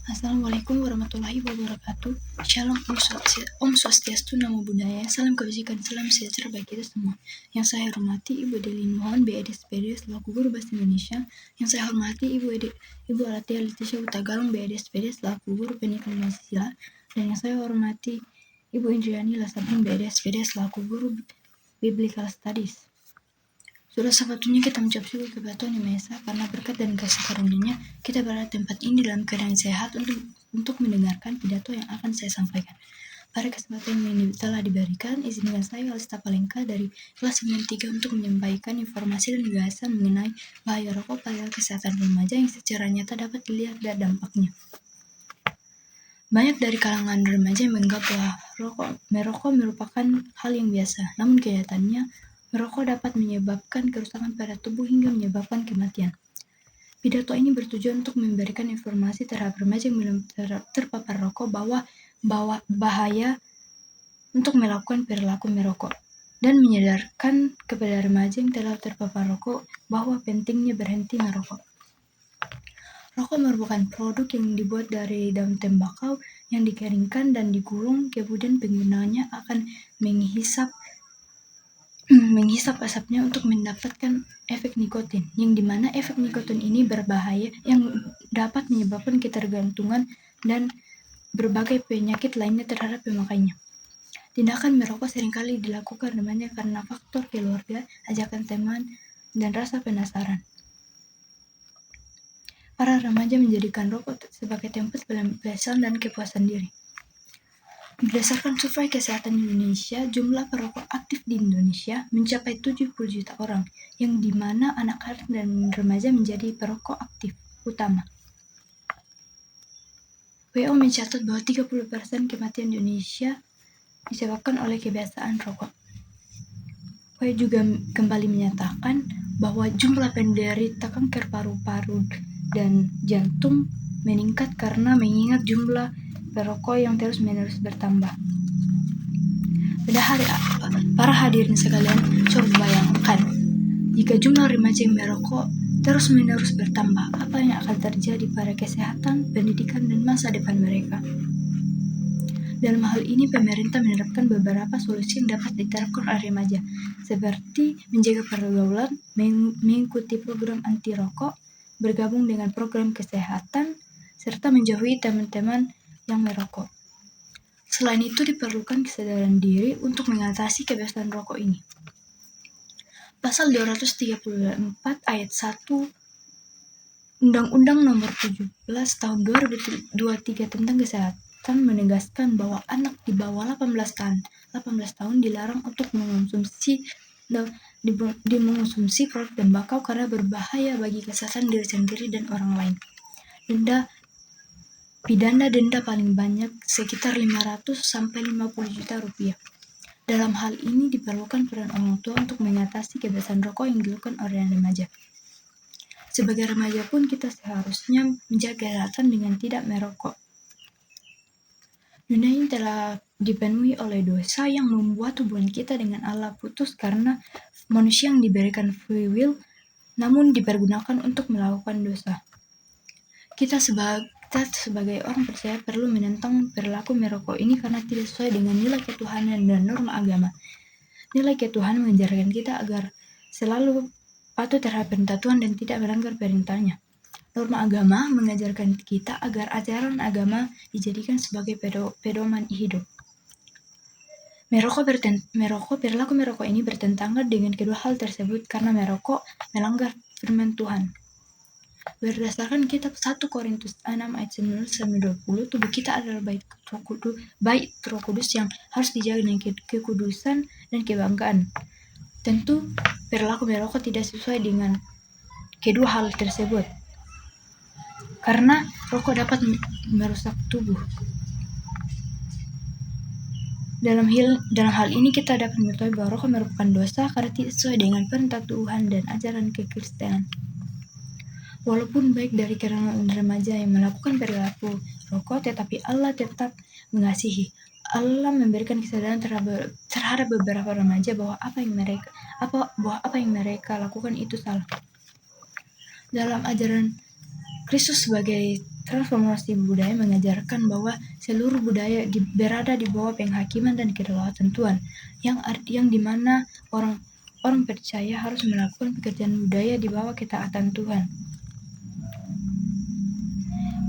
Assalamualaikum warahmatullahi wabarakatuh. Shalom, Om Swastiastu, Namo Buddhaya. Salam kebajikan, salam sejahtera bagi kita semua. Yang saya hormati Ibu Delin Mohon BED SPD selaku Guru Bahasa Indonesia. Yang saya hormati Ibu Alatia Leticia Utagalung BED SPD selaku Guru Pendidikan Pancasila. Dan yang saya hormati Ibu Indriani Lasabun BED SPD selaku Guru Biblical Studies. Sudah sepatutnya kita mengucap syukur kepada Tuhan Yang Maha Esa karena berkat dan kasih karunia-Nya kita berada di tempat ini dalam keadaan sehat untuk mendengarkan pidato yang akan saya sampaikan. Pada kesempatan yang telah diberikan, izinkan saya Alista Palengka dari kelas 93 untuk menyampaikan informasi dan gagasan mengenai bahaya rokok pada kesehatan remaja yang secara nyata dapat dilihat dan dampaknya. Banyak dari kalangan remaja yang menganggap bahwa merokok merupakan hal yang biasa, namun kenyataannya merokok dapat menyebabkan kerusakan pada tubuh hingga menyebabkan kematian. Pidato ini bertujuan untuk memberikan informasi terhadap remaja yang belum terpapar rokok bahwa bahaya untuk melakukan perilaku merokok, dan menyadarkan kepada remaja yang telah terpapar rokok bahwa pentingnya berhenti merokok. Rokok merupakan produk yang dibuat dari daun tembakau yang dikeringkan dan digulung, kemudian penggunanya akan menghisap asapnya untuk mendapatkan efek nikotin, yang dimana efek nikotin ini berbahaya yang dapat menyebabkan ketergantungan dan berbagai penyakit lainnya terhadap pemakainya. Tindakan merokok seringkali dilakukan remaja karena faktor keluarga, ajakan teman, dan rasa penasaran. Para remaja menjadikan rokok sebagai tempat pelampiasan dan kepuasan diri. Berdasarkan survei kesehatan Indonesia, jumlah perokok aktif di Indonesia mencapai 70 juta orang, yang dimana anak-anak dan remaja menjadi perokok aktif utama. WHO mencatat bahwa 30% kematian di Indonesia disebabkan oleh kebiasaan rokok. WHO juga kembali menyatakan bahwa jumlah penderita kanker paru-paru dan jantung meningkat karena mengingat jumlah perokok yang terus-menerus bertambah. Para hadirin sekalian, coba bayangkan jika jumlah remaja yang merokok terus-menerus bertambah, apa yang akan terjadi pada kesehatan, pendidikan, dan masa depan mereka. Dalam hal ini, pemerintah menerapkan beberapa solusi yang dapat diterapkan oleh remaja, seperti menjaga pergaulan, mengikuti program anti rokok, bergabung dengan program kesehatan, serta menjauhi teman-teman yang merokok. Selain itu, diperlukan kesadaran diri untuk mengatasi kebiasaan rokok ini. Pasal 234 ayat 1 Undang-Undang Nomor 17 Tahun 2023 tentang Kesehatan menegaskan bahwa anak di bawah 18 tahun dilarang untuk mengonsumsi produk tembakau karena berbahaya bagi kesehatan diri sendiri dan orang lain. Pidana denda paling banyak sekitar 500 sampai 50 juta rupiah. Dalam hal ini diperlukan peran orang tua untuk mengatasi kebiasaan rokok yang dilakukan oleh remaja. Sebagai remaja pun kita seharusnya menjaga kesehatan dengan tidak merokok. Dunia ini telah dipenuhi oleh dosa yang membuat hubungan kita dengan Allah putus karena manusia yang diberikan free will namun dipergunakan untuk melakukan dosa. Kita sebagai orang percaya perlu menentang perilaku merokok ini karena tidak sesuai dengan nilai ketuhanan dan norma agama. Nilai ketuhanan mengajarkan kita agar selalu patuh terhadap perintah Tuhan dan tidak melanggar perintahnya. Norma agama mengajarkan kita agar ajaran agama dijadikan sebagai pedoman hidup. Perilaku merokok ini bertentangan dengan kedua hal tersebut karena merokok melanggar firman Tuhan. Berdasarkan kitab 1 Korintus 6 ayat 19-20, tubuh kita adalah bait Roh Kudus yang harus dijaga dengan kekudusan dan kebanggaan. Tentu, perilaku merokok tidak sesuai dengan kedua hal tersebut, karena rokok dapat merusak tubuh. Dalam hal ini kita dapat mengetahui bahwa rokok merupakan dosa karena tidak sesuai dengan perintah Tuhan dan ajaran kekristenan. Walaupun baik dari kalangan remaja yang melakukan perilaku rokok, tetapi Allah tetap mengasihi. Allah memberikan kesadaran terhadap beberapa remaja bahwa apa yang mereka lakukan itu salah. Dalam ajaran Kristus sebagai Transformasi budaya mengajarkan bahwa seluruh budaya berada di bawah penghakiman dan kedaulatan Tuhan, yang dimana orang percaya harus melakukan pekerjaan budaya di bawah ketaatan Tuhan.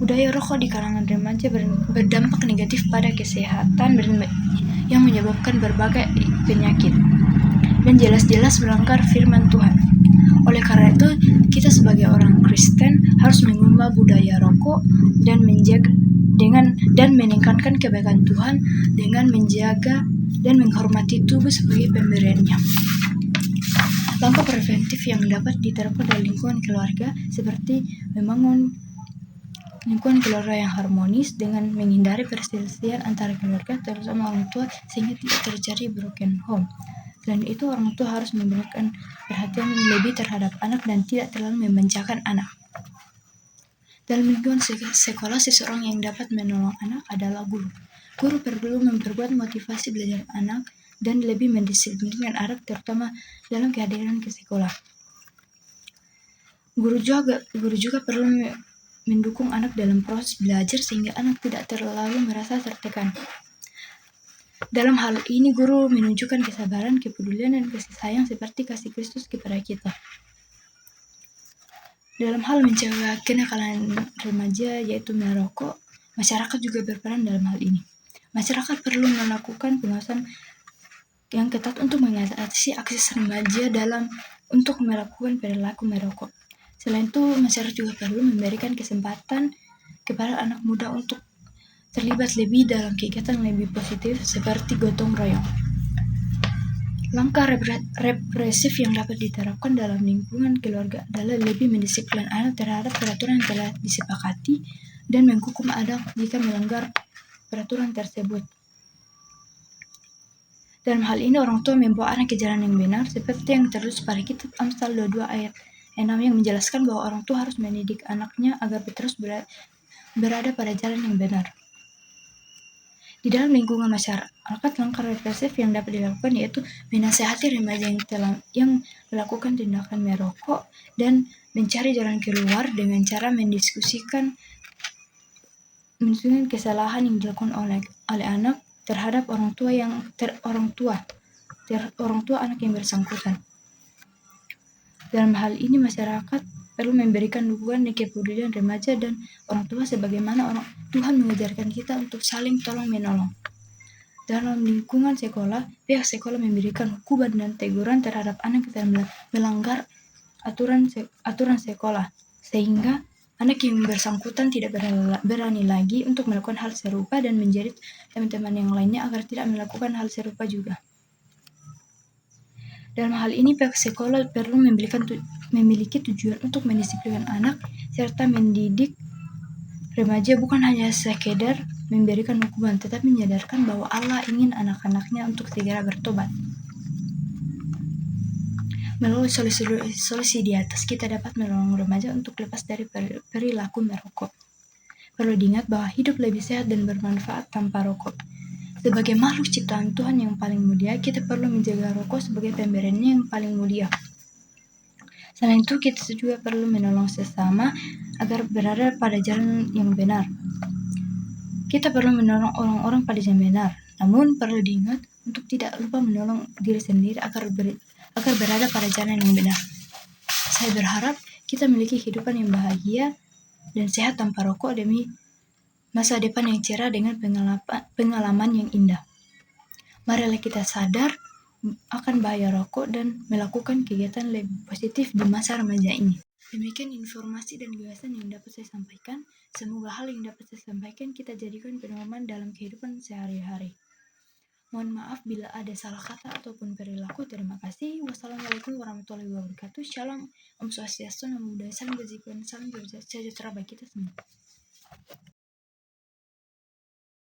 Budaya rokok di kalangan remaja berdampak negatif pada kesehatan yang menyebabkan berbagai penyakit dan jelas-jelas melanggar firman Tuhan. Oleh karena itu, kita sebagai orang Kristen harus mengubah budaya rokok dan meningkatkan kebaikan Tuhan dengan menjaga dan menghormati tubuh sebagai pemberiannya. Langkah preventif yang dapat diterapkan dalam lingkungan keluarga seperti membangun lingkungan keluarga yang harmonis dengan menghindari perselisihan antara keluarga, terutama orang tua, sehingga tidak terjadi broken home. Selain itu, orang tua harus memberikan perhatian lebih terhadap anak dan tidak terlalu memanjakan anak. Dalam lingkungan sekolah, seseorang yang dapat menolong anak adalah guru. Guru perlu memperkuat motivasi belajar anak dan lebih mendisiplinkan anak, terutama dalam kehadiran ke sekolah. Guru juga perlu mendukung anak dalam proses belajar sehingga anak tidak terlalu merasa tertekan. Dalam hal ini, guru menunjukkan kesabaran, kepedulian, dan kasih sayang seperti kasih Kristus kepada kita. Dalam hal mencegah kenakalan remaja, yaitu merokok, masyarakat juga berperan dalam hal ini. Masyarakat perlu melakukan pengawasan yang ketat untuk mengatasi akses remaja untuk melakukan perilaku merokok. Selain itu, masyarakat juga perlu memberikan kesempatan kepada anak muda untuk terlibat lebih dalam kegiatan lebih positif seperti gotong royong. Langkah represif yang dapat diterapkan dalam lingkungan keluarga adalah lebih mendisiplin anak terhadap peraturan yang telah disepakati dan menghukum anak jika melanggar peraturan tersebut. Dalam hal ini, orang tua membawa anak ke jalan yang benar seperti yang tertulis pada kitab Amsal 22 ayat 6 yang menjelaskan bahwa orang tua harus mendidik anaknya agar terus berada pada jalan yang benar. Di dalam lingkungan masyarakat, langkah represif yang dapat dilakukan yaitu menasihati remaja yang melakukan tindakan merokok dan mencari jalan keluar dengan cara mendiskusikan kesalahan yang dilakukan oleh anak terhadap orang tua anak yang bersangkutan. Dalam hal ini, masyarakat perlu memberikan dukungan dan kepedulian remaja dan orang tua sebagaimana Tuhan mengajarkan kita untuk saling tolong-menolong. Dalam lingkungan sekolah, pihak sekolah memberikan hukuman dan teguran terhadap anak yang melanggar aturan sekolah, sehingga anak yang bersangkutan tidak berani lagi untuk melakukan hal serupa dan menjerit teman-teman yang lainnya agar tidak melakukan hal serupa juga. Dalam hal ini, pihak sekolah perlu memiliki tujuan untuk mendisiplinkan anak serta mendidik remaja bukan hanya sekedar memberikan hukuman, tetapi menyadarkan bahwa Allah ingin anak-anaknya untuk segera bertobat. Melalui solusi di atas, kita dapat menolong remaja untuk lepas dari perilaku merokok. Perlu diingat bahwa hidup lebih sehat dan bermanfaat tanpa rokok. Sebagai makhluk ciptaan Tuhan yang paling mulia, kita perlu menjaga rokok sebagai pemberiannya yang paling mulia. Selain itu, kita juga perlu menolong sesama agar berada pada jalan yang benar. Kita perlu menolong orang-orang pada jalan benar, namun perlu diingat untuk tidak lupa menolong diri sendiri agar berada pada jalan yang benar. Saya berharap kita memiliki kehidupan yang bahagia dan sehat tanpa rokok demi masa depan yang cerah dengan pengalaman yang indah. Marilah kita sadar akan bahaya rokok dan melakukan kegiatan lebih positif di masa remaja ini. Demikian informasi dan gagasan yang dapat saya sampaikan. Semoga hal yang dapat saya sampaikan kita jadikan pedoman dalam kehidupan sehari-hari. Mohon maaf bila ada salah kata ataupun perilaku. Terima kasih. Wassalamualaikum warahmatullahi wabarakatuh. Shalom. Om Swastiastu. Namo Buddhaya. Salam kebajikan. Salam sejahtera bagi kita semua.